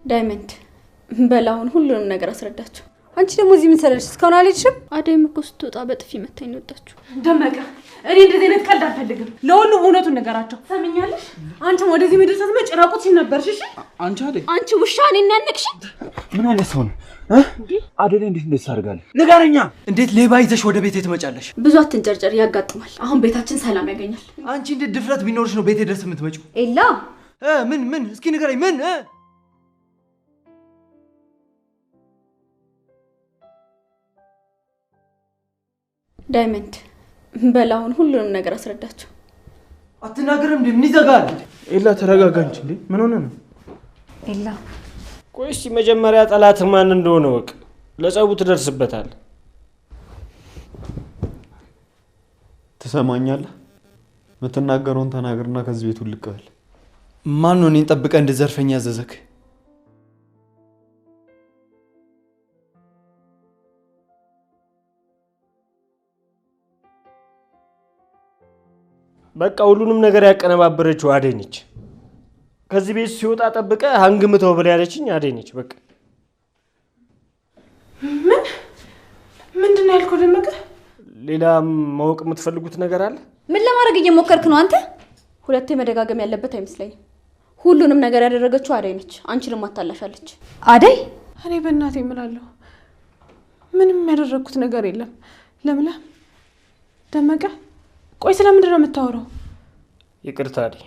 ዳይመንድ በላውን ሁሉንም ነገር አስረዳቸው። አንቺ ደግሞ እዚህ ምን ሰለሽ? እስካሁን አልሄድሽም? አደይም እኮ ስትወጣ በጥፊ መታኝ ነው ወጣችሁ። ደመቀ እኔ እንደዚህ አይነት ቀልድ አልፈልግም። ለሁሉም እውነቱን ነገራቸው። ሰምኛለሽ? አንቺም ወደዚህ ምድር ስትመጪ ራቁትሽን ነበርሽ። እሺ አንቺ አደይ፣ አንቺ ውሻ እኔን ያነቅሽ ምን አይነት ሰው ነው? አደይ እንዴት እንደዚህ ታደርጋለህ? ንገረኛ። እንዴት ሌባ ይዘሽ ወደ ቤቴ ትመጫለሽ? ብዙ አትንጨርጨር፣ ያጋጥማል። አሁን ቤታችን ሰላም ያገኛል። አንቺ እንዴት ድፍረት ቢኖርሽ ነው ቤቴ ድረስ የምትመጪው? ኤላ ምን እስኪ ንገረኝ። ምን ዳይመንድ በላውን ሁሉንም ነገር አስረዳቸው። አትናገርም እንዴ? ምን ይዘጋል? ኤላ ተረጋጋ እንጂ እንዴ! ምን ሆነ ነው? ኤላ ቆይ እስኪ መጀመሪያ ጠላት ማን እንደሆነ ወቅ ለጸቡ ትደርስበታል። ትሰማኛለህ? የምትናገረውን ተናገርና ከዚህ ቤት ልቀበል። ማን ነው እኔን ጠብቀህ እንድዘርፈኝ ያዘዘክ? በቃ ሁሉንም ነገር ያቀነባበረችው አደይ ነች። ከዚህ ቤት ሲወጣ ጠብቀ አንግምተው ብላ ያለችኝ አደይ ነች። በቃ ምንድን ነው ያልከው ደመቀ? ሌላ ማወቅ የምትፈልጉት ነገር አለ? ምን ለማድረግ እየሞከርክ ነው አንተ? ሁለቴ መደጋገም ያለበት አይመስለኝም። ሁሉንም ነገር ያደረገችው አደይ ነች። አንቺንም አታላሻለች። አደይ እኔ በእናቴ እምላለሁ ምንም ያደረኩት ነገር የለም። ለምለም ደመቀ ቆይ ስለምንድን ነው የምታወራው? ይቅርታ አደይ፣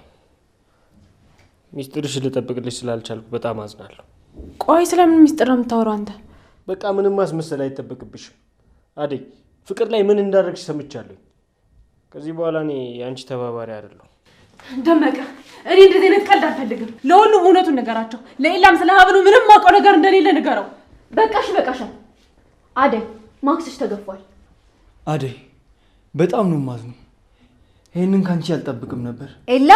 ሚስጥርሽ ልጠብቅልሽ ስላልቻልኩ በጣም አዝናለሁ። ቆይ ስለምን ሚስጥር ነው የምታወራው አንተ? በቃ ምንም ማስመሰል አይጠበቅብሽም አደይ። ፍቅር ላይ ምን እንዳደረግሽ ሰምቻለሁ። ከዚህ በኋላ እኔ የአንቺ ተባባሪ አይደለሁ። ደመቀ እኔ እንደዚህ አይነት ቀልድ አልፈልግም። ለሁሉም እውነቱን ነገራቸው። ለኢላም ስለ ሀብሉ ምንም ማውቀው ነገር እንደሌለ ንገረው። በቃሻል። አደይ ማክስሽ ተገፏል። አደይ በጣም ነው የማዝነው። ይሄንን ካንቺ አልጠብቅም ነበር። ኤላ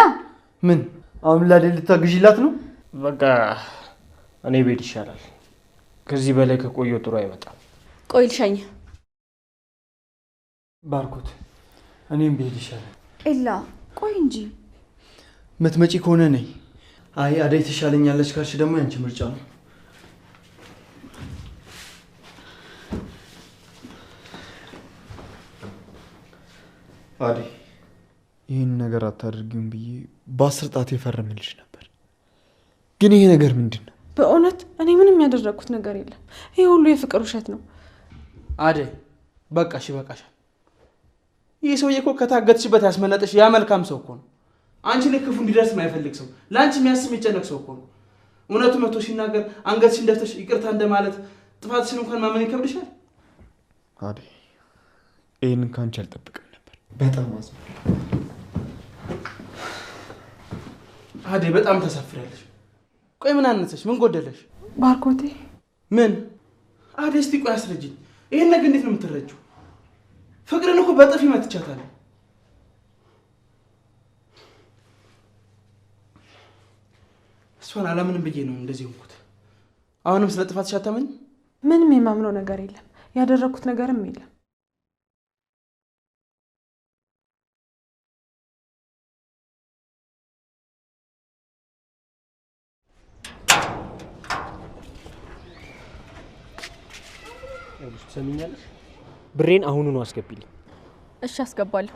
ምን አሁን ላዴ ልታግዢላት ነው? በቃ እኔ ቤት ይሻላል። ከዚህ በላይ ከቆየው ጥሩ አይመጣም። ቆይ ልሻኝ። ባርኮት እኔም ቤት ይሻላል። ኤላ ቆይ እንጂ ምትመጪ ከሆነ ነይ። አይ አደይ ትሻለኛለች ካልሽ ደግሞ ያንቺ ምርጫ ነው። አደይ ይህን ነገር አታደርጊውም ብዬ በ10 ጣት የፈረምልሽ ነበር። ግን ይሄ ነገር ምንድን ነው? በእውነት እኔ ምንም ያደረኩት ነገር የለም። ይሄ ሁሉ የፍቅር ውሸት ነው። አደይ በቃሽ፣ ይበቃሻል። ይህ ሰውዬ እኮ ከታገትሽበት ያስመለጠሽ ያ መልካም ሰው እኮ ነው። አንቺ ላይ ክፉ እንዲደርስ የማይፈልግ ሰው፣ ለአንቺ የሚያስብ የሚጨነቅ ሰው እኮ ነው። እውነቱ መቶ ሲናገር አንገትሽን ደፍተሽ ይቅርታ እንደማለት ጥፋትሽን እንኳን ማመን ይከብድሻል። አደይ ይህንን ከአንቺ አልጠብቅም ነበር። በጣም አዝናለሁ። አደይ በጣም ተሳፍሪያለሽ። ቆይ ምን አነሰሽ? ምን ጎደለሽ? ባርኮቴ ምን? አደይ እስቲ ቆይ አስረጅኝ። ይሄን ነገር እንዴት ነው የምትረጂው? ፍቅርን እኮ በጥፊ መትቻታለሁ። እሷን አላምንም ብዬ ነው እንደዚህ ሆንኩት። አሁንም ስለ ጥፋትሽ አታመኝ? ምንም የማምነው ነገር የለም። ያደረኩት ነገርም የለም። ሰሚኛለሽ? ብሬን አሁኑኑ አስገቢልኝ። እሺ አስገባለሁ።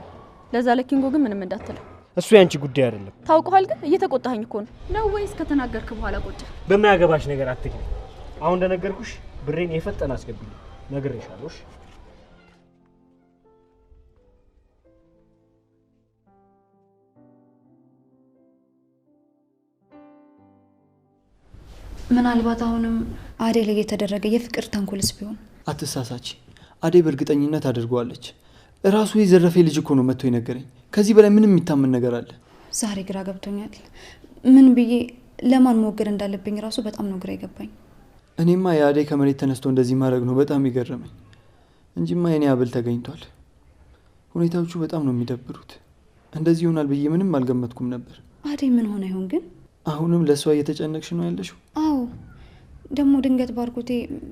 ለዛ ለኪንጎ ግን ምንም እንዳትለው። እሱ ያንቺ ጉዳይ አይደለም። ታውቀዋል። ግን እየተቆጣኸኝ እኮ ነው ወይስ ከተናገርክ በኋላ ቆጨ? በማያገባሽ ነገር አትግቢ። አሁን እንደነገርኩሽ ብሬን የፈጠነ አስገቢልኝ። ነግሬሻለሁ። ምናልባት አሁንም አደይ ላይ የተደረገ የፍቅር ተንኮልስ ቢሆን? አትሳሳች። አደይ በእርግጠኝነት አድርጓለች። ራሱ የዘረፈ ልጅ እኮ ነው መጥቶ የነገረኝ። ከዚህ በላይ ምንም የሚታመን ነገር አለ? ዛሬ ግራ ገብቶኛል። ምን ብዬ ለማን መወገድ እንዳለብኝ ራሱ በጣም ነው ግራ የገባኝ። እኔማ የአደይ ከመሬት ተነስቶ እንደዚህ ማድረግ ነው በጣም ይገረመኝ እንጂማ የኔ አብል ተገኝቷል። ሁኔታዎቹ በጣም ነው የሚደብሩት። እንደዚህ ይሆናል ብዬ ምንም አልገመትኩም ነበር። አደይ ምን ሆነ ይሆን ግን? አሁንም ለእሷ እየተጨነቅሽ ነው ያለሽው? አዎ፣ ደግሞ ድንገት ባርኮቴ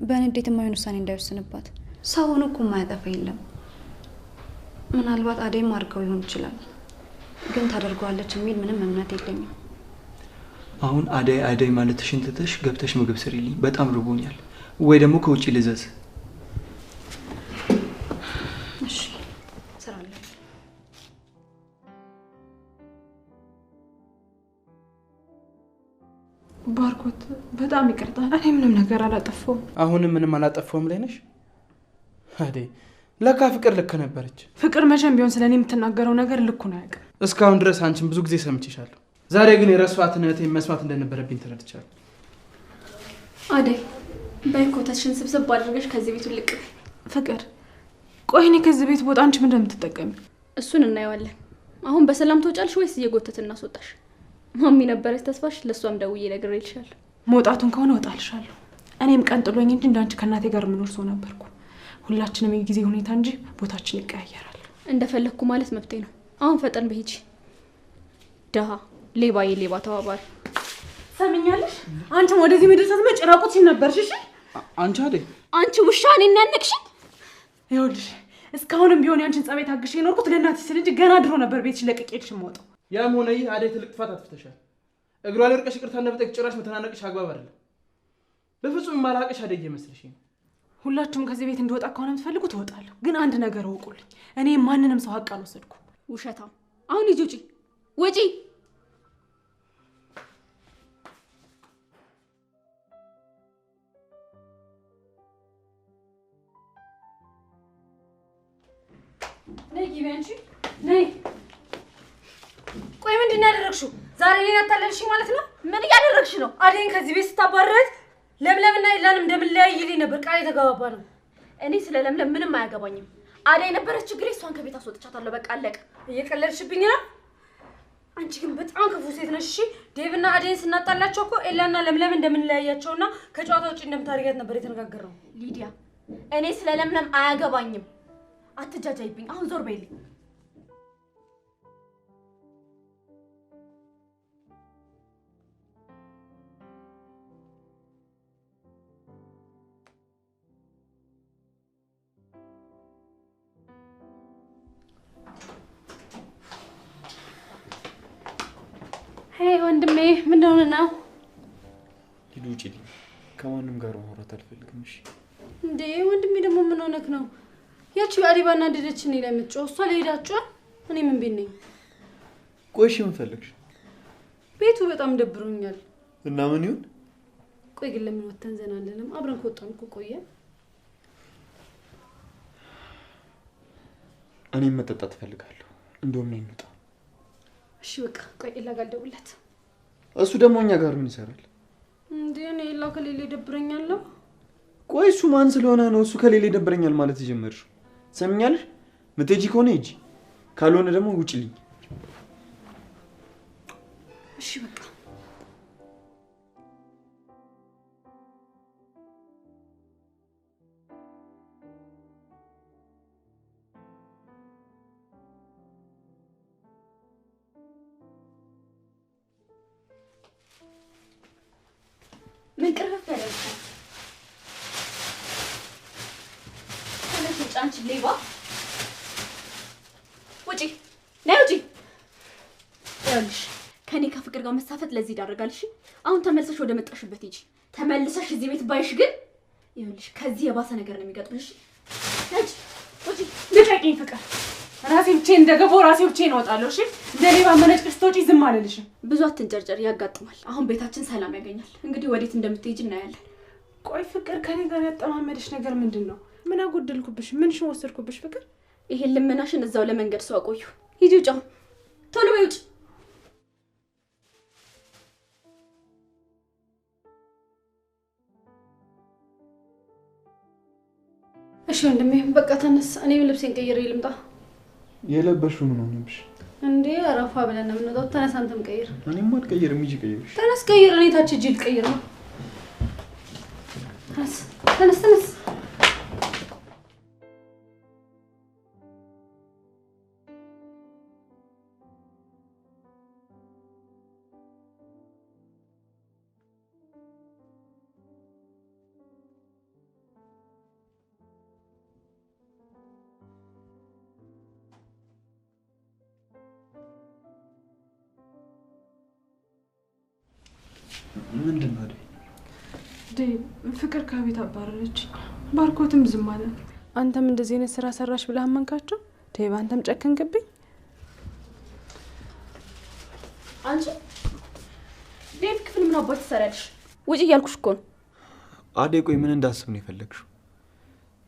በንዴት የማይሆን ውሳኔ እንዳይወስንባት። ሰውን እኮ የማያጠፋ የለም። ምናልባት አደይም አድርገው ሊሆን ይችላል፣ ግን ታደርገዋለች የሚል ምንም እምነት የለኝም። አሁን አደይ አደይ ማለትሽን ትተሽ ገብተሽ ምግብ ስሪልኝ፣ በጣም ርቦኛል። ወይ ደግሞ ከውጪ ልዘዝ። እሺ እሰራለሁ። ባርኮት በጣም ይቅርታ፣ እኔ ምንም ነገር አላጠፋሁም። አሁንም ምንም አላጠፋውም ላይ ነሽ አደይ? ለካ ፍቅር ልክ ነበረች። ፍቅር መቼም ቢሆን ስለኔ የምትናገረው ነገር ልኩን አያውቅም። እስካሁን ድረስ አንቺን ብዙ ጊዜ ሰምቼሻለሁ። ዛሬ ግን የረሷትን እህቴን መስማት እንደነበረብኝ ተረድቻለሁ። አደይ በኮተሽን ስብስብ አድርገሽ ከዚህ ቤቱ ልቅ። ፍቅር ቆይ እኔ ከዚህ ቤት ቦታ አንቺ ምን እንደምትጠቀሚ እሱን እናየዋለን። አሁን በሰላም ትወጫለሽ ወይስ እየጎተት እናስወጣሽ? ማሚ ነበረች ተስፋሽ፣ ለሷም ደውዬ ነግሬልሻለሁ። መውጣቱን ከሆነ እወጣልሻለሁ። እኔም ቀን ጥሎኝ እንጂ እንዳንቺ ከእናቴ ጋር የምኖር ሰው ነበርኩ። ሁላችንም የጊዜ ሁኔታ እንጂ ቦታችን ይቀያየራል። እንደፈለግኩ ማለት መብቴ ነው። አሁን ፈጠን በሂጂ። ደሃ ሌባ የሌባ ተባባሪ። ሰምኛለሽ? አንቺም ወደዚህ ምድር ስትመጪ ራቁትሽን ነበርሽ። እሺ አንቺ አደይ፣ አንቺ ውሻ እኔን ያነቅሽኝ። ይኸውልሽ እስካሁንም ቢሆን ያንቺን ጸባይ ታግሼ የኖርኩት ለእናትሽ ስል እንጂ ገና ድሮ ነበር ቤትሽ ለቅቄልሽ የምወጣው። ያም ሆነ ይህ አደይ ትልቅ ጥፋት አጥፍተሻል። እግሯ ላይ ወድቀሽ ይቅርታ እንደምጠይቅ ጭራሽ መተናነቅሽ አግባብ አይደለም። በፍጹም ማላቀሽ አደይ እየመሰለሽኝ ነው። ሁላችሁም ከዚህ ቤት እንድወጣ ከሆነ የምትፈልጉት እወጣለሁ። ግን አንድ ነገር እወቁልኝ፣ እኔ ማንንም ሰው ሀቅ አልወሰድኩም። ውሸታም! አሁን ሂጂ፣ ውጪ፣ ውጪ። ነይ ግቢ አንቺ ነይ። ቆይ ምንድን ነው ያደረግሽው? ዛሬ እኔን አታለልሽኝ ማለት ነው? ምን እያደረግሽ ነው? አደይን ከዚህ ቤት ስታባረረት ለምለምና ይላንም እንደምንለያይልኝ ነበር ቃል የተገባባ ነው። እኔ ስለ ለምለም ምንም አያገባኝም። አደይ ነበረች ችግሬ፣ እሷን ከቤት አስወጥቻታለሁ። በቃ አለቀ። እየቀለድሽብኝ ነው። አንቺ ግን በጣም ክፉ ሴት ነሽ። እሺ ዴቭና አደይን ስናጣላቸው እኮ ኤላና ለምለም እንደምንለያያቸውና ከጨዋታ ውጭ እንደምታደርጊያት ነበር የተነጋገርነው። ሊዲያ፣ እኔ ስለ ለምለም አያገባኝም። አትጃጃይብኝ። አሁን ዞር በይልኝ። ሄይ ወንድሜ፣ ምን ሆነ ነው? ሂዱ ውጪልኝ። ከማንም ጋር ማውራት አልፈልግም። እሺ እንዴ ወንድሜ ደግሞ ምን ሆነክ ነው? ያቺ አዲባና እንደደች እኔ ላይ የምትጮህ እሷ ላይ ሄዳችሁ እኔ ምን ቤት ነኝ? ቆይ እሺ ምን ፈለግሽ? ቤቱ በጣም ደብሮኛል። እና ምን ይሁን? ቆይ ግን ለምን ወተን ዘና አንልም? አብረን ከወጣን እኮ ቆየ። እኔም መጠጣት እፈልጋለሁ። እንደውም ነኝ እንውጣ። እሺ በቃ ቆይ ኤላ ጋር ደውለት። እሱ ደግሞ እኛ ጋር ምን ይሰራል እንዴ? እኔ ኤላ ከሌለ ይደብረኛል። ቆይ እሱ ማን ስለሆነ ነው እሱ ከሌለ ይደብረኛል ማለት የጀመርሽው? ሰምኛለሽ? ምትጂ ከሆነ ሂጂ፣ ካልሆነ ደግሞ ውጪልኝ። እሺ በቃ ምን ቅርፍ ያደርጋል? አንቺ ሌባ! ውጪ! ነይ ውጪ! ይኸውልሽ ከኔ ከፍቅር ጋር መሳፈጥ ለዚህ ይዳርጋልሽ። አሁን ተመልሰሽ ወደ መጣሽበት ሂጂ። ተመልሰሽ እዚህ ቤት ባይሽ ግን ይኸውልሽ ከዚህ የባሰ ነገር ነው የሚገጥምሽ። ነጭ ውጪ! ልቀቂኝ ፍቅር። ራሴ ብቻዬን እንደገባሁ ራሴ ብቻዬን እወጣለሁ። እሺ እንደ ሌባ መነጭ ስትወጪ ዝም አልልሽም። ብዙ አትንጨርጨር፣ ያጋጥማል። አሁን ቤታችን ሰላም ያገኛል። እንግዲህ ወዴት እንደምትሄጂ እናያለን። ቆይ ፍቅር ከኔ ጋር ያጠማመድሽ ነገር ምንድን ነው? ምን አጎደልኩብሽ? ምንሽን ወሰድኩብሽ? ፍቅር ይሄን ልመናሽን እዛው ለመንገድ ሰው አቆዩ። ሂጂ ውጪ! ቶሎ በይ ውጪ! እሺ ወንድሜ በቃ ተነስ። እኔም ልብሴን ቀይሬ ልምጣ። የለበሽው ምን ሆነብሽ እንዴ? አረፋ ብለን ነው የምንወጣው። ተነስ አንተም ቀይር። እኔም አልቀይርም። ሂጂ ቀይርሽ። ተነስ ቀይር። እኔ ታች ሂጅ ልቀይር ነው። ተነስ ተነስ ተነስ። ምንድን ነው አደይ? ዴቭ ፍቅር ከቤት አባረረች። ባርኮትም ዝም አለ። አንተም እንደዚህ አይነት ስራ ሰራሽ ብለህ አመንካቸው? ዴቭ አንተም ጨከንክብኝ። አንቺ ዴቭ ክፍል ምን አባሽ ትሰሪያለሽ? ውጪ እያልኩሽ እኮ ነው። አደይ ቆይ ምን እንዳስብ ነው የፈለግሽው?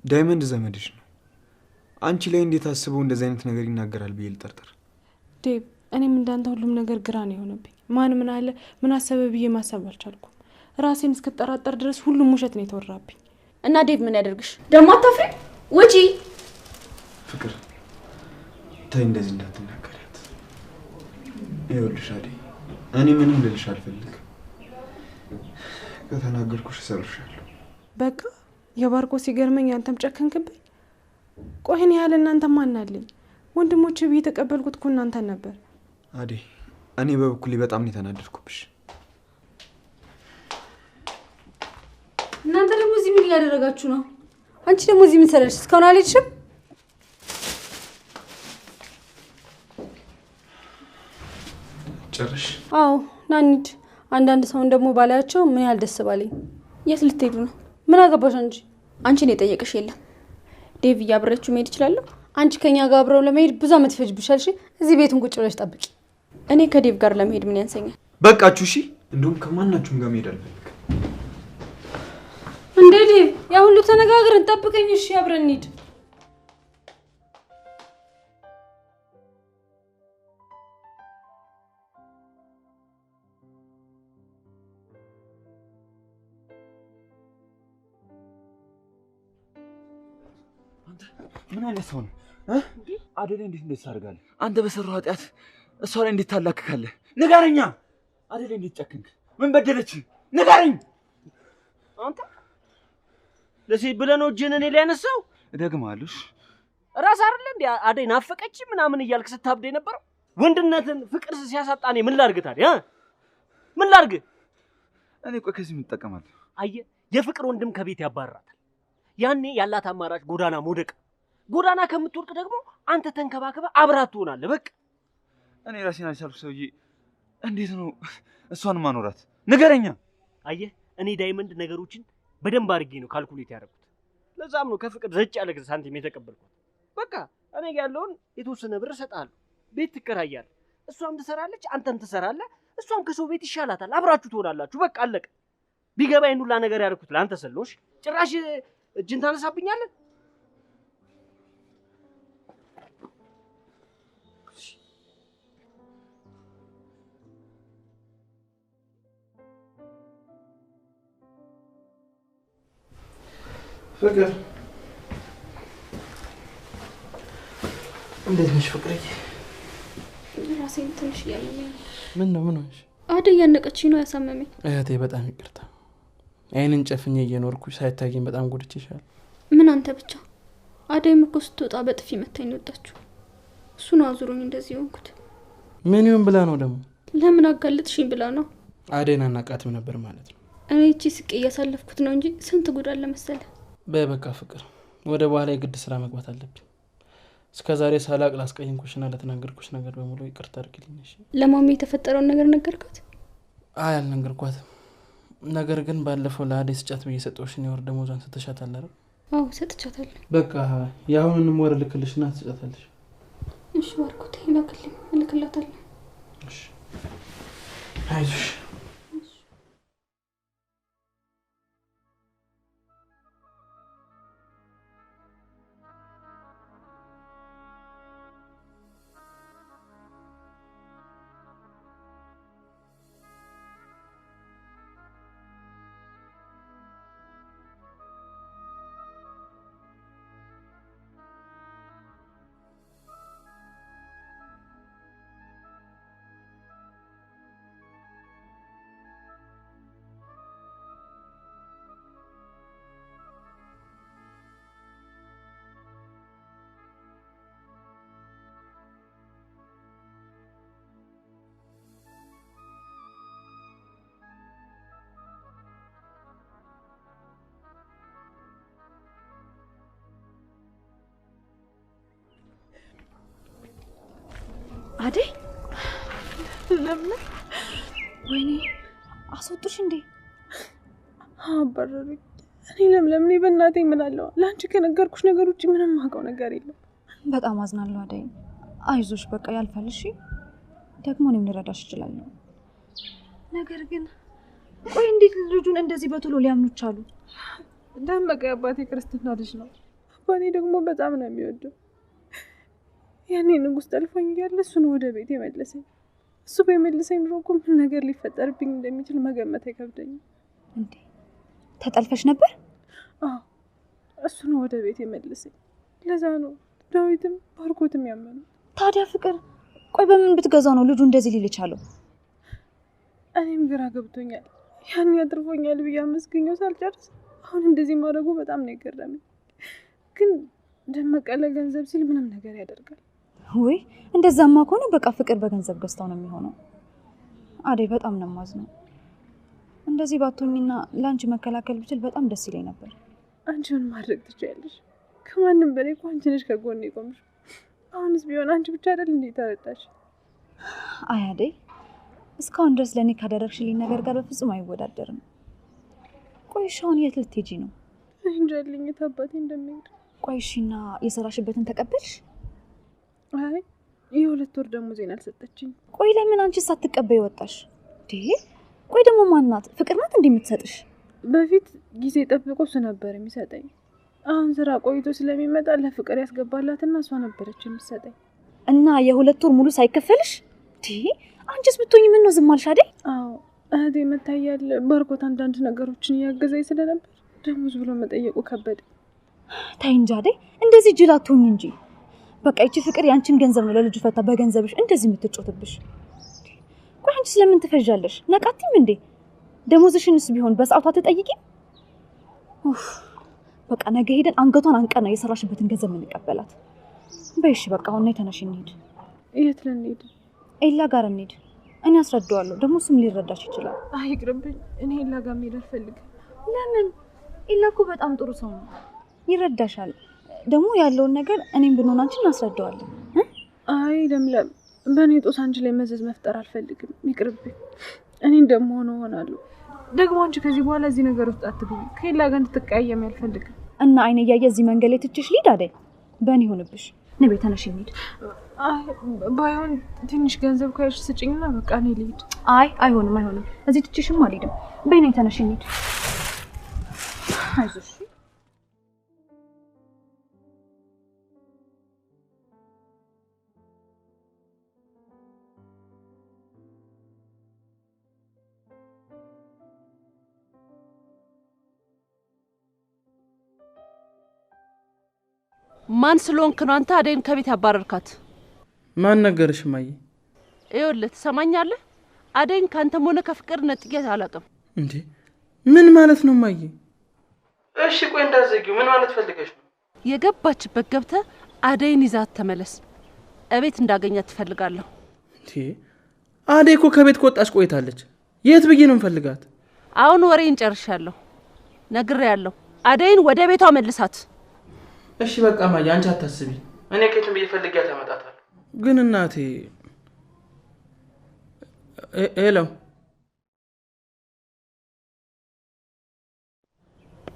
ዳይመንድ ዘመድሽ ነው። አንቺ ላይ እንዴት አስበው እንደዚህ አይነት ነገር ይናገራል ብዬ ልጠርጠር? ዴቭ እኔም እንዳንተ ሁሉም ነገር ግራ ነው የሆነብኝ። ማን ምን አለ ምን አሰበ ብዬ ማሰብ አልቻልኩም። ራሴን እስክጠራጠር ድረስ ሁሉም ውሸት ነው የተወራብኝ። እና ዴቭ ምን ያደርግሽ? ደግሞ አታፍሪ? ውጪ። ፍቅር ተይ እንደዚህ እንዳትናገሪያት። ይኸውልሽ አደይ እኔ ምንም ልልሽ አልፈልግም። ከተናገርኩሽ እሰብርሻለሁ። በቃ የባርኮ ሲገርመኝ አንተም ጨከንክብኝ። ቆይን ያህል እናንተ ማን አለኝ? ወንድሞቼ ብዬ ተቀበልኩት እኮ እናንተን ነበር። አደይ እኔ በበኩሌ በጣም ነው የተናደድኩብሽ። እናንተ ደግሞ እዚህ ምን እያደረጋችሁ ነው? አንቺ ደግሞ እዚህ ምን ሰራሽ? እስካሁን አልሄድሽም? ጨርሽ? አዎ ና እንሂድ። አንዳንድ ሰውን ደግሞ ባላያቸው ምን ያህል ደስ ባለኝ። የት ልትሄዱ ነው? ምን አገባሽ አንቺ? አንቺን የጠየቀሽ የለም። ዴቭ እያብረችሁ መሄድ ይችላለሁ? አንቺ ከኛ ጋር አብረው ለመሄድ ብዙ አመት ይፈጅብሻል። እሺ እዚህ ቤቱን ቁጭ ብለሽ ጠብቂ። እኔ ከዴቭ ጋር ለመሄድ ምን ያንሰኛል? በቃችሁ እሺ። እንደውም ከማናችሁም ጋር መሄድ አልፈልግም። እንዴ ዴቭ ያ ሁሉ ተነጋግረን ጠብቀኝ። እሺ አብረን እንሂድ። ምን አይነት ሰው ነው? አደይ እንዴት እንደዚህ ታደርጋለህ? አንተ በሰራው ኃጢአት እሷ ላይ እንዴት ታላክካለህ? ንገረኛ። አደይ እንዴት ጨከንክ? ምን በደለች? ንገረኝ። አንተ ለሴት ብለህ ነው እጅህን እኔ ላይ ያነሳው? እደግማለሁ። ራስ አይደለ እንዴ አደይ ናፈቀች ምናምን እያልክ ስታብደ የነበረው? ወንድነትን ፍቅር ሲያሳጣ እኔ ምን ላድርግ ታዲያ? ምን ላድርግ? እኔ ቆይ ከዚህ ምን እጠቀማለሁ? አየህ የፍቅር ወንድም ከቤት ያባራታል። ያኔ ያላት አማራጭ ጎዳና መውደቅ። ጎዳና ከምትወድቅ ደግሞ አንተ ተንከባከበ አብራት ትሆናለህ። በቃ እኔ ራሴን አልቻልኩ ሰውዬ። እንዴት ነው እሷን ማኖራት? ንገረኛ። አየህ እኔ ዳይመንድ ነገሮችን በደንብ አድርጌ ነው ካልኩሌት ያደረኩት። ለዛም ነው ከፍቅር ዘጭ ያለ ሳንቲም የተቀበልኩት። በቃ እኔ ያለውን የተወሰነ ብር እሰጥሃለሁ። ቤት ትከራያለህ፣ እሷም ትሰራለች፣ አንተም ትሰራለህ። እሷም ከሰው ቤት ይሻላታል፣ አብራችሁ ትሆናላችሁ። በቃ አለቀ። ቢገባኝ ሁላ ነገር ያደረኩት ለአንተ ሰሎሽ ጭራሽ እጅን ታነሳብኛለህ? ፍቅር እንዴት ነሽ ፍቅርዬ? ራሴን ትንሽ እያመመኝ። ምን ሆነሽ? አደይ ያነቀችኝ ነው ያሳመመኝ። እህቴ በጣም ይቅርታ። አይንን ጨፍኜ እየኖርኩሽ ሳይታየኝ በጣም ጎድቼሻለሁ። ምን አንተ ብቻ። አደይም እኮ ስትወጣ በጥፊ መታኝ ወጣችሁ። እሱ ነው አዙሮኝ እንደዚህ ሆንኩት። ምን ይሁን ብላ ነው ደግሞ? ለምን አጋለጥሽኝ ብላ ነው። አደይን አናቃትም ነበር ማለት ነው። እኔ እቺ ስቄ እያሳለፍኩት ነው እንጂ ስንት ጉድ አለ መሰለ። በበቃ ፍቅር ወደ በኋላ የግድ ስራ መግባት አለብኝ። እስከዛሬ ሳላቅ ላስቀየምኩሽና ለተናገርኩሽ ነገር በሙሉ ይቅርታ አድርግልኝ እሺ? ለማሚ የተፈጠረውን ነገር ነገርካት? አይ አልነገርኳትም። ነገር ግን ባለፈው ለአደይ ስጫት ብዬ ሰጠሁሽን የወር ደመወዟን ሰጥተሻታል አይደል? አዎ ሰጥቻታለሁ። በቃ ያሁንንም ወር ልክልሽና ትሰጣታለሽ። እሺ ባርኮት ይላክልኝ እልክላታለሁ። እሺ አይዞሽ። አደይ ለምን? ወይኔ አስወጡሽ እንዴ? አባረሩኝ። እኔ ለምለም ነኝ። በእናቴ ምን አለው? ለአንቺ ከነገርኩሽ ነገር ውጭ ምንም ማውቀው ነገር የለም። በጣም አዝናለሁ አደይ። አይዞሽ በቃ ያልፋል። እሺ ደግሞ እኔም ልረዳሽ እችላለሁ። ነገር ግን ቆይ እንዴት ልጁን እንደዚህ በቶሎ ሊያምኑች አሉ? ደመቀ አባቴ ክርስትና ልጅ ነው። አባቴ ደግሞ በጣም ነው የሚወደው። ያኔ ንጉስ ጠልፎኝ እያለ እሱን ወደ ቤት የመለሰኝ። እሱ በመለሰኝ ኑሮ እኮ ምን ነገር ሊፈጠርብኝ እንደሚችል መገመት አይከብደኝም። እንዴ ተጠልፈሽ ነበር? አዎ እሱን ወደ ቤት የመለሰኝ። ለዛ ነው ዳዊትም ባርኮትም ያመኑ። ታዲያ ፍቅር ቆይ በምን ብትገዛው ነው ልጁ እንደዚህ ሊል ቻለው? እኔም ግራ ገብቶኛል። ያን ያጥርፎኛል ብዬ አመስግኘው ሳልጨርስ አሁን እንደዚህ ማድረጉ በጣም ነው የገረመኝ። ግን ደመቀ ለገንዘብ ሲል ምንም ነገር ያደርጋል። ወይ እንደዛማ ከሆነ በቃ ፍቅር በገንዘብ ገዝታው ነው የሚሆነው። አደይ በጣም ነው ማዝነው። እንደዚህ ባትሆኝና ላንቺ መከላከል ብችል በጣም ደስ ይለኝ ነበር። አንቺ ምን ማድረግ ትችያለሽ? ከማንም በላይ እኮ አንቺ ነሽ ከጎኔ የቆምሽ። አሁንስ ቢሆን አንቺ ብቻ አይደል እንዴ ተረዳሽ? አይ አደይ እስካሁን ድረስ ለኔ ካደረግሽልኝ ነገር ጋር በፍጹም አይወዳደርም። ቆይ ሻውን የት ልትሄጂ ነው? እንጃልኝ ታባቴ እንደሚሄድ። ቆይ እሺና የሰራሽበትን ተቀበልሽ? አይ የ2 ወር ደሞዜን አልሰጠችኝ። ቆይ ለምን አንቺ ሳትቀበይ ወጣሽ? ቆይ ደግሞ ማናት? ፍቅር ናት እንደምትሰጥሽ? በፊት ጊዜ ጠብቆ እሱ ነበር የሚሰጠኝ። አሁን ስራ ቆይቶ ስለሚመጣ ለፍቅር ያስገባላትና እሷ ነበረች የምትሰጠኝ። እና የ2 ወር ሙሉ ሳይከፈልሽ? አንቺስ ብትሆኚ ምን ነው ዝም አልሽ አይደል? አዎ እህቴ መታያል ባርኮት አንዳንድ ነገሮችን ያገዘኝ ስለነበር ደሞዝ ብሎ መጠየቁ ከበደ። ታይ እንጂ አይደል እንደዚህ ጅል አትሆኚ እንጂ። በቃ እቺ ፍቅር ያንቺን ገንዘብ ነው ለልጁ ፈታ በገንዘብሽ እንደዚህ የምትጮትብሽ። ቆይ አንቺ ስለምን ትፈጃለሽ? ነቃቲም እንዴ? ደሞዝሽንስ ቢሆን በሰዓቱ አትጠይቂም? በቃ ነገ ሄደን አንገቷን አንቀና የሰራሽበትን ገንዘብ እንቀበላት። በይሽ በቃ አሁን ነይ ተነሽ እንሂድ። የት ልንሄድ? ኤላ ጋር እንሂድ። እኔ አስረዳዋለሁ፣ ደግሞ እሱም ሊረዳሽ ይችላል። ይቅርብኝ፣ እኔ ኤላ ጋር መሄድ አልፈልግም። ለምን? ኤላ እኮ በጣም ጥሩ ሰው ነው፣ ይረዳሻል። ደግሞ ያለውን ነገር እኔም ብንሆን አንቺን እናስረዳዋለን። አይ ለምለም፣ በእኔ ጦስ አንቺ ላይ መዘዝ መፍጠር አልፈልግም። ይቅርብኝ፣ እኔ እንደምሆነው እሆናለሁ። ደግሞ አንቺ ከዚህ በኋላ እዚህ ነገር ውስጥ አትግቢ። ከኤላ ጋር እንድትቀያየም አልፈልግም። እና አይኔ እያየ እዚህ መንገድ ላይ ትችሽ ልሂድ አይደል? በእኔ ሆነብሽ። ነይ ተነሽ እንሂድ። ባይሆን ትንሽ ገንዘብ ካይሽ ስጭኝና በቃ እኔ ልሂድ። አይሆንም። እዚህ ትችሽም አልሄድም። በእኔ ተነሽ እንሂድ። አይዞሽ። ማን ስለሆንክ ነው አንተ አደይን ከቤት ያባረርካት? ማን ነገርሽ ማዬ? ይኸውልህ ትሰማኛለህ? አደይን ካንተም ሆነ ከፍቅር ነጥቄት አላውቅም። እንዴ ምን ማለት ነው ማዬ? እሺ ቆይ እንዳዘጊው ምን ማለት ፈልገሽ ነው? የገባችበት ገብተህ አደይን ይዛት ተመለስ። እቤት እንዳገኛት ትፈልጋለሁ። እንዴ አደይ እኮ ከቤት ከወጣች ቆይታለች። የት ብዬ ነው እንፈልጋት? አሁን ወሬን ጨርሻለሁ። ነግሬያለሁ። አደይን ወደ ቤቷ መልሳት። እሺ በቃ ማዬ አንቺ አታስቢ። እኔ ከየትም ብዬ ፈልጊያት አመጣታለሁ። ግን እናቴ ሄሎ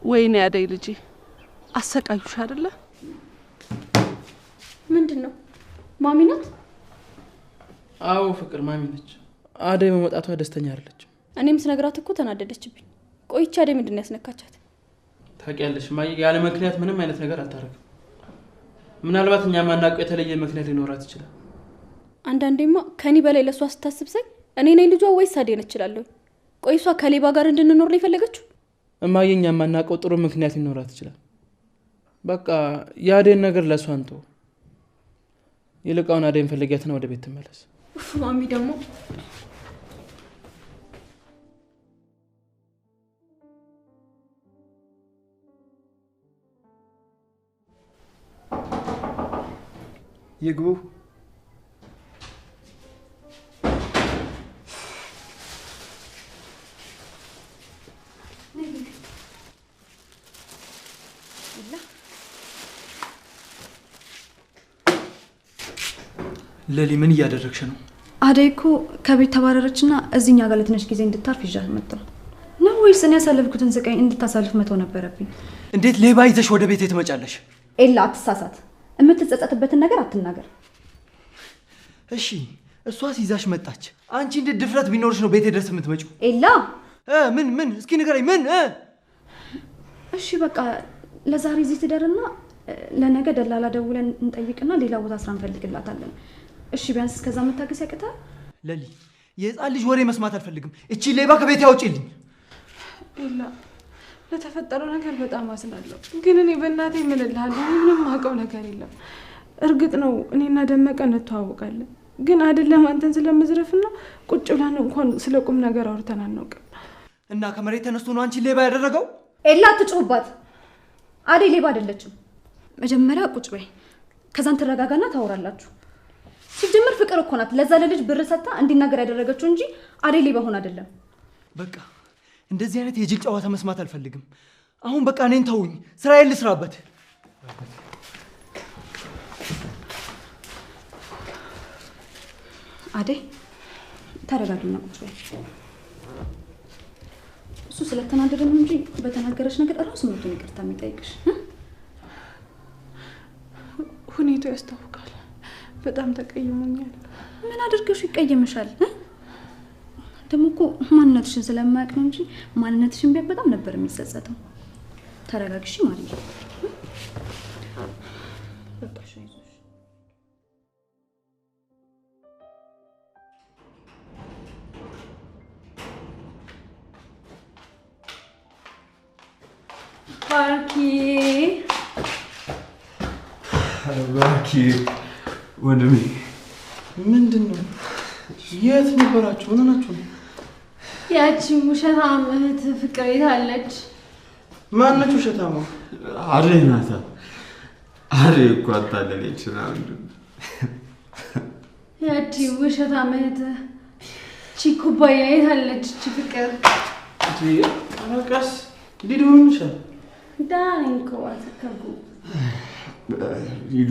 ወይኔ አደይ ልጄ አሰቃዩሽ አይደለ? ምንድነው? ማሚ ናት? አዎ ፍቅር ማሚ ነች። አደይ በመውጣቷ ደስተኛ አይደለችም። እኔም ስነግራት እኮ ተናደደችብኝ። ቆይቻ አደይ ምንድነው ያስነካቻት? ታውቂያለሽ ማዬ ያለ ምክንያት ምንም አይነት ነገር አታረግም። ምናልባት እኛ ማናውቀው የተለየ ምክንያት ሊኖራት ይችላል። አንዳንዴማ ከኔ በላይ ለሷ ስታስብ ሳይ እኔ ነኝ ልጇ ወይስ አደይ ነች እላለሁ። ቆይሷ ከሌባ ጋር እንድንኖር ነው የፈለገችው? እማዬ እኛ ማናውቀው ጥሩ ምክንያት ሊኖራት ይችላል። በቃ የአደይን ነገር ለሷ አንተው። ይልቃውን አደይን ፈልጊያትና ወደ ቤት ተመለስ። ማሚ ደግሞ ይግቡ። ለሊ ምን እያደረግሽ ነው? አደይ እኮ ከቤት ተባረረችና እዚህኛ ጋር ለትንሽ ጊዜ እንድታርፍ ይዣት መጣሁ ነው ወይስ እኔ ያሳለፍኩትን ስቃይ እንድታሳልፍ መተው ነበረብኝ? እንዴት ሌባ ይዘሽ ወደ ቤት ትመጫለሽ? ኤላ አትሳሳት። የምትጸጸትበትን ነገር አትናገር። እሺ እሷስ ይዛሽ መጣች። አንቺ እንዴት ድፍረት ቢኖርሽ ነው ቤቴ ድረስ የምትመጪው? ኤላ ምን እስኪ ንገረኝ። ምን? እሺ በቃ ለዛሬ እዚህ ትደርና ለነገ ደላላ ደውለን እንጠይቅና ሌላ ቦታ ስራ እንፈልግላታለን። እሺ ቢያንስ እስከዛ መታገስ ያቅታል? ለሊ የህፃን ልጅ ወሬ መስማት አልፈልግም። እቺ ሌባ ከቤት ያውጪልኝ። ኤላ ለተፈጠረው ነገር በጣም አዝናለሁ፣ ግን እኔ በእናቴ ምን እልሃለሁ? ምንም አውቀው ነገር የለም። እርግጥ ነው እኔና ደመቀ እንተዋወቃለን፣ ግን አይደለም አንተን ስለምዝረፍና ቁጭ ብለን እንኳን ስለ ቁም ነገር አውርተን አናውቅም። እና ከመሬት ተነስቶ ነው አንቺ ሌባ ያደረገው? ኤላ አትጩህባት። አደይ ሌባ አይደለችም። መጀመሪያ ቁጭ በይ፣ ከዛን ተረጋጋና ታወራላችሁ። ሲጀምር ፍቅር እኮ ናት ለዛ ለልጅ ብር ሰጣ እንዲናገር ያደረገችው እንጂ አደይ ሌባ ሆነ አይደለም። በቃ እንደዚህ አይነት የጅል ጨዋታ መስማት አልፈልግም። አሁን በቃ እኔን ተውኝ፣ ስራዬን ልስራበት። አደይ ተረጋጊና ቁጭ በይ። እሱ ስለተናደደ ነው እንጂ በተናገረች ነገር እራሱ ነው ይቅርታ የሚጠይቅሽ። ሁኔታው ያስታውቃል። በጣም ተቀይሞኛል። ምን አድርገሽ ይቀየምሻል? ደግሞ እኮ ማንነትሽን ስለማያውቅ ነው እንጂ ማንነትሽን ቢያውቅ በጣም ነበር የሚጸጸተው። ተረጋግሽ ማርዬ። በቃሽ አይዞሽ። ባርኪ ወንድሜ ምንድን ነው? የት ነበራችሁ? ምን ናችሁ? ያቺ ውሸታም እህት ፍቅር የታለች? ማነች ውሸታማ? አደይ ናታ። አደይ እኮ አታለለች ነው። ያቺ ውሸታም እህት ቺ ኩባያ የታለች? ቺ ፍቅር አረቀስ ሊዱንሻል ዳንኮ አተከጉ ሂዱ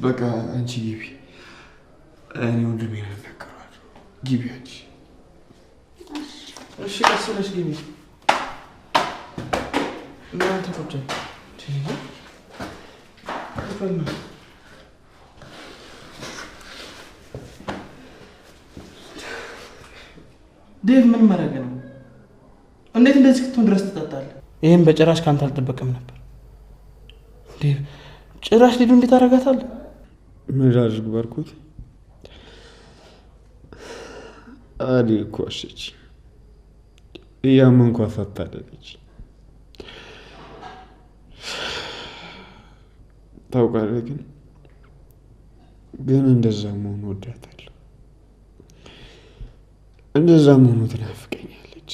በቃ አንቺ ግቢ። እኔ ወንድሜ ነው ነገርኳቸው። ግቢ አንቺ። እሺ ቀስ ብለሽ ግቢ። እናንተ ቁጭ ዴቭ ምን ማድረግ ነው? እንዴት እንደዚህ ክትሆን ድረስ ትጠጣለህ? ይህም በጭራሽ ካንተ አልጠበቅም ነበር ዴቭ። ጭራሽ ሊዱ እንዴት አደረጋታለህ? ምን አድርግ ባርኮት? አደይ እኮ አሸች። እያመንኳ አታለለች። ታውቃለህ ግን እንደዛ መሆኑ ወዳታለሁ። እንደዛ መሆኑ ትናፍቀኛለች።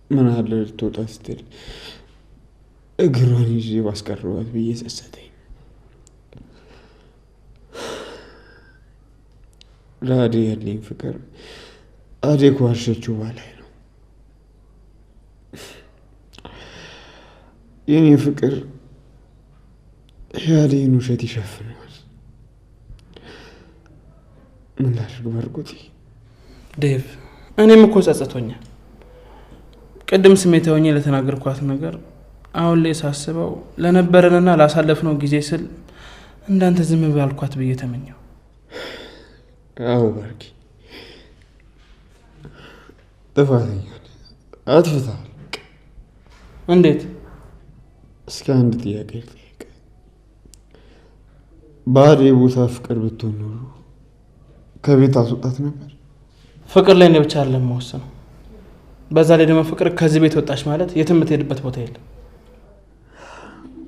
ምን አለ ልትወጣ ስትል እግሯን ይዤ ባስቀረዋት ብዬ ጸጸተኝ። ለአደይ ያለኝ ፍቅር አደይ ከዋሸችው በላይ ነው። የኔ ፍቅር የአደይን ውሸት ይሸፍነዋል። ምን ላድርግ ባርኮቴ? ዴቭ እኔም እኮ ጸጸቶኛል። ቅድም ስሜታዊ ሆኜ ለተናገርኳት ነገር አሁን ላይ ሳስበው ለነበረንና ላሳለፍነው ጊዜ ስል እንዳንተ ዝም ባልኳት ብዬ ተመኘው። አዎ ባርኪ፣ ጥፋተኛ አጥፍተሃል። እንዴት? እስኪ አንድ ጥያቄ ልጠይቅ። በአደይ ቦታ ፍቅር ብትሆን ኖሮ ከቤት አስወጣት ነበር? ፍቅር ላይ ነው ብቻ አይደለም መወሰነው። በዛ ላይ ደግሞ ፍቅር ከዚህ ቤት ወጣች ማለት የትም የምትሄድበት ቦታ የለም።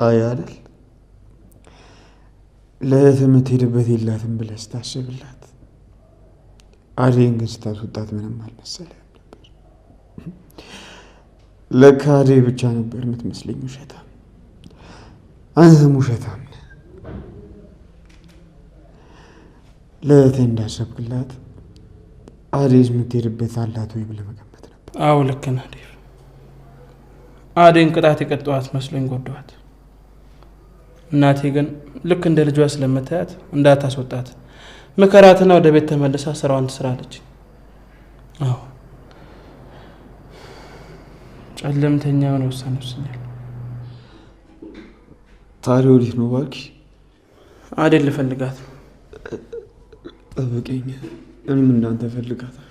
አይ አይደል፣ ለየትም የምትሄድበት የላትም ብለህ ስታስብላት አደይን ግን ስታስወጣት ምንም አልመሰለህም ነበር። ለካ አደይ ብቻ ነበር የምትመስለኝ ውሸታም። አንተም ውሸታም ነህ። ለእህትህ እንዳሰብክላት አደይ የምትሄድበት አላት ወይ ብለህ መገመት ነበር። አዎ ልክ ነህ ዴቭ። አደይን ቅጣት የቀጠዋት መስሎኝ ጎዳኋት። እናቴ ግን ልክ እንደ ልጇ ስለምታያት እንዳታስወጣት ምከራትና ወደ ቤት ተመልሳ ስራዋን ትስራለች። አዎ ጨለምተኛውን ውሳኔ ወስኛለሁ። ታዲያ ወዴት ነው እባክሽ? አደል ልፈልጋት ነው። ጠብቀኝ፣ እኔም እንዳንተ እፈልጋታለሁ።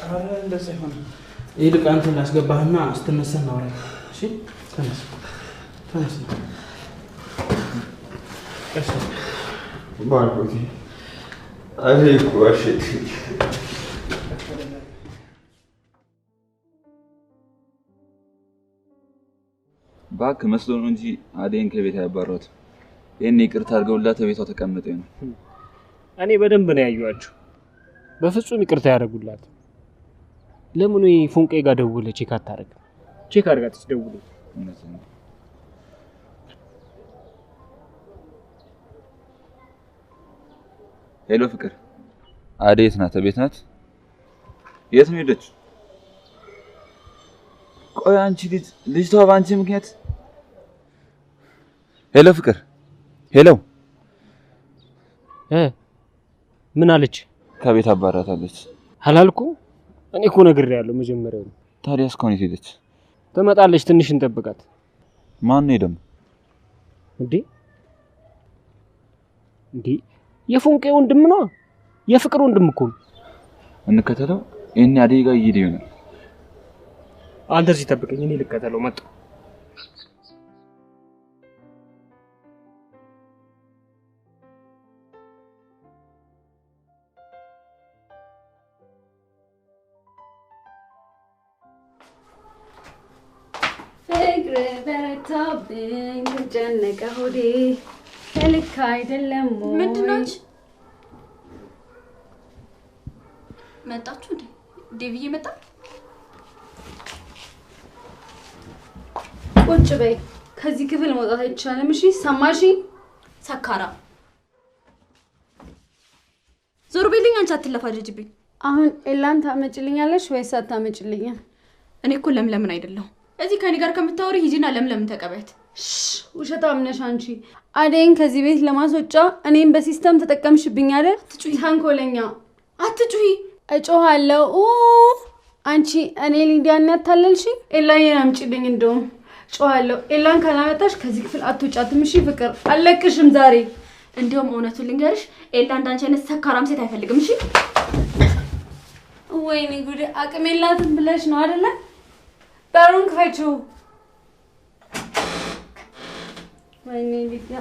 አረ እንደዛ ይሆናል። ይልቅ አንተን ላስገባህና ስትነሳ እናወራለን። እሺ ተነስ ተነስ። እሺ ባርኮቴ አደይ እኮ አሸት ባክ መስሎ ነው እንጂ አደይን ከቤት ያባሯት። ይሄን ይቅርታ አድርገውላት ቤቷ ተቀምጠ ነው። እኔ በደንብ ነው ያዩዋቸው። በፍጹም ይቅርታ ያደርጉላት። ለምን ወይ ፎንቄ ጋር ደውለ ቼክ አታረግ? ቼክ አድርጋት ደውለ። ሄሎ ፍቅር፣ አደይ የት ናት? ቤት ናት? የት ነው ሄደች? ቆይ አንቺ ልጅቷ ባንቺ ምክንያት። ሄሎ ፍቅር፣ ሄሎ ምን አለች? ከቤት አባራታለች። አላልኩ? እኔ እኮ ነግሬያለሁ መጀመሪያው። ታዲያ እስካሁን የት ሄደች? ትመጣለች፣ ትንሽ እንጠብቃት። ማን ነው ደግሞ? እንዴ የፎንቄ ወንድም ነው። የፍቅር ወንድም እኮ ነው። እንከተለው። እኔ አደይ ጋር እየሄደ ይሆናል። አንተ እዚህ ጠብቀኝ፣ እኔ ልከተለው መጣሁ። ፍቅር በረታብኝ ተጨነቀ ሆዴ ልክ አይደለም። ምንድን ነው? መጣችሁ እንዴ? ዴቪዬ መጣ? ቁጭ በይ። ከዚህ ክፍል መውጣት አይቻልም። እሺ ሰማሽ? ሰካራ ዞር በይልኝ። አንቺ አትለፋጅብኝ። አሁን ኤላን ታመጭልኛለሽ ወይስ አታመጭልኝም? እኔ እኮ ለምለምን አይደለሁ። እዚህ ከኔ ጋር ከምታወሪ ሂጂና ለምለምን ተቀበያት። ውሸታም ነሽ አንቺ። አደይን ከዚህ ቤት ለማስወጫ እኔም በሲስተም ተጠቀምሽብኝ አይደል? አትጩሂ ተንኮለኛ። አትጩሂ። እጮሃለሁ። አንቺ እኔ ሊዲያን ያታለልሽኝ። ኤላዬን አምጪልኝ። እንደውም ጮሃለሁ። ኤላን ካላመጣሽ ከዚህ ክፍል አትወጫትም። እሺ ፍቅር፣ አለቅሽም ዛሬ። እንደውም እውነቱን ልንገርሽ፣ ኤላ እንዳንቺ አይነት ሰካራም ሴት አይፈልግም። እሺ ወይኔ ጉዴ፣ አቅም የላትም ብለሽ ነው አይደለ? በሩን ክፈችው። ወይኔ ሊዲያ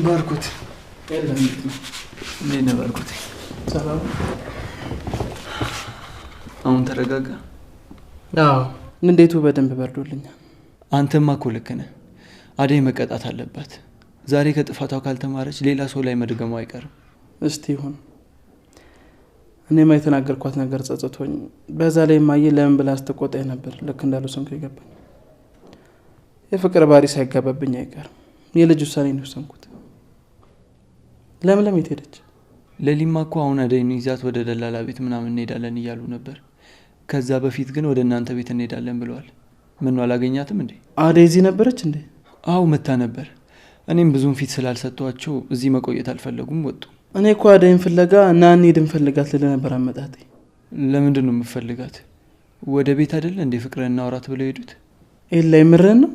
ባርኮት የለም እንዴት ነው ባርኮት? ሰላም። አሁን ተረጋጋ? አዎ እንዴቱ በደንብ በርዶልኛል። አንተማ እኮ ልክ ነህ። አደይ መቀጣት አለባት። ዛሬ ከጥፋቷ ካልተማረች ሌላ ሰው ላይ መድገሙ አይቀርም። እስቲ ይሁን። እኔማ የተናገርኳት ነገር ጸጽቶኝ፣ በዛ ላይ ማየ ለምን ብላ አስተቆጣኝ ነበር። ልክ እንዳለው ሰንኩ ይገባኝ። የፍቅር ባሪ ሳይጋባብኝ አይቀርም። የልጅ ውሳኔ ነው የወሰንኩት። ለምለም የት ሄደች? ለሊማ እኮ አሁን አደይን ይዛት ወደ ደላላ ቤት ምናምን እንሄዳለን እያሉ ነበር። ከዛ በፊት ግን ወደ እናንተ ቤት እንሄዳለን ብለዋል። ምን አላገኛትም እንዴ? አደይ እዚህ ነበረች እንዴ? አው መታ ነበር። እኔም ብዙም ፊት ስላልሰጧቸው እዚህ መቆየት አልፈለጉም፣ ወጡ። እኔ እኮ አደይን ፍለጋ እና እንሂድን ፈልጋት ልል ነበር አመጣጤ። ለምንድን ነው የምፈልጋት? ወደ ቤት አይደለ እንዴ ፍቅርን እናውራት ብለው ሄዱት? ኤላ ይምረን ነው?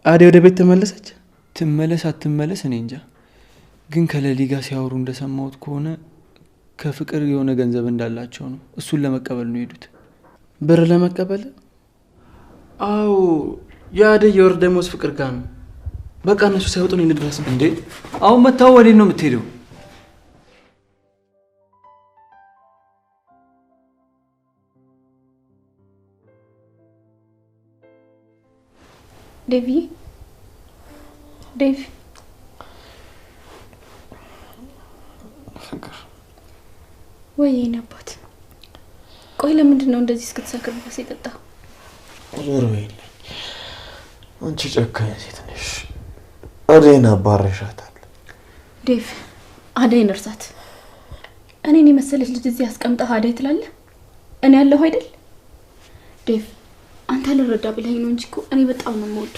አደይ ወደ ቤት ተመለሰች? ትመለስ አትመለስ እኔ እንጃ። ግን ከሌሊ ጋር ሲያወሩ እንደሰማሁት ከሆነ ከፍቅር የሆነ ገንዘብ እንዳላቸው ነው። እሱን ለመቀበል ነው ሄዱት። ብር ለመቀበል? አዎ የአደይ የወር ደሞዝ ፍቅር ጋር ነው። በቃ እነሱ ሳይወጡ ነው እንድረስ። እንዴ አሁን መታው ወዴት ነው የምትሄደው? ዴቪ ዴቭ ፍቅር ወይ ነባት። ቆይ ለምንድን ነው እንደዚህ እስክትሰክር ድረስ የጠጣው? ዞር በይልኝ። አንቺ ጨካኝ ሴት ነሽ። አደይን አባረሻታል። ዴቭ አደይን እርሳት። እኔን የመሰለች ልጅ እዚህ አስቀምጠህ አደይ ትላለህ? እኔ ያለሁ አይደል? ዴቭ አንተ ልረዳ ብለኸኝ ነው እንጂ እኮ እኔ በጣም ነው የምወድ።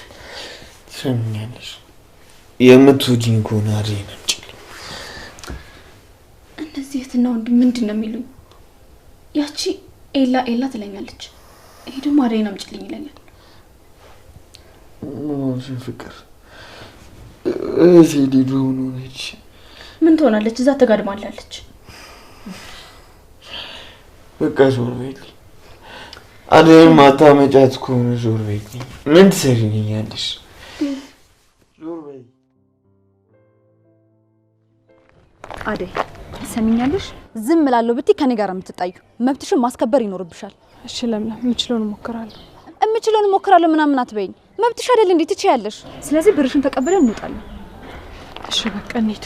ትሰሚኛለሽ? የምትወጂኝ ከሆነ አደይን አምጪልኝ። እነዚህ እህትና ወንድም ምንድን ነው የሚሉኝ? ያቺ ኤላ ትለኛለች፣ ይሄ ደግሞ አደይን አምጪልኝ ይለኛል። ፍቅር እዚህ ሊዱ ነች። ምን ትሆናለች? እዛ ተጋድማላለች። በቃ ዞር በይልኝ። አደይን ማታመጫት ከሆነ ዞር በይልኝ። ምን ትሰሪልኛለሽ? ዞር በይ። አደይ ትሰሚኛለሽ? ዝም እላለሁ ብትይ ከኔ ጋር የምትጣዩ መብትሽን ማስከበር ይኖርብሻል። እሺ ለምለም የምችለውን እሞክራለሁ። የምችለውን እሞክራለሁ ምናምን አትበይኝ። መብትሽ አይደል እንዴ? ትችያለሽ። ስለዚህ ብርሽን ተቀበለን እንውጣለን። እሺ በቃ እንሂድ።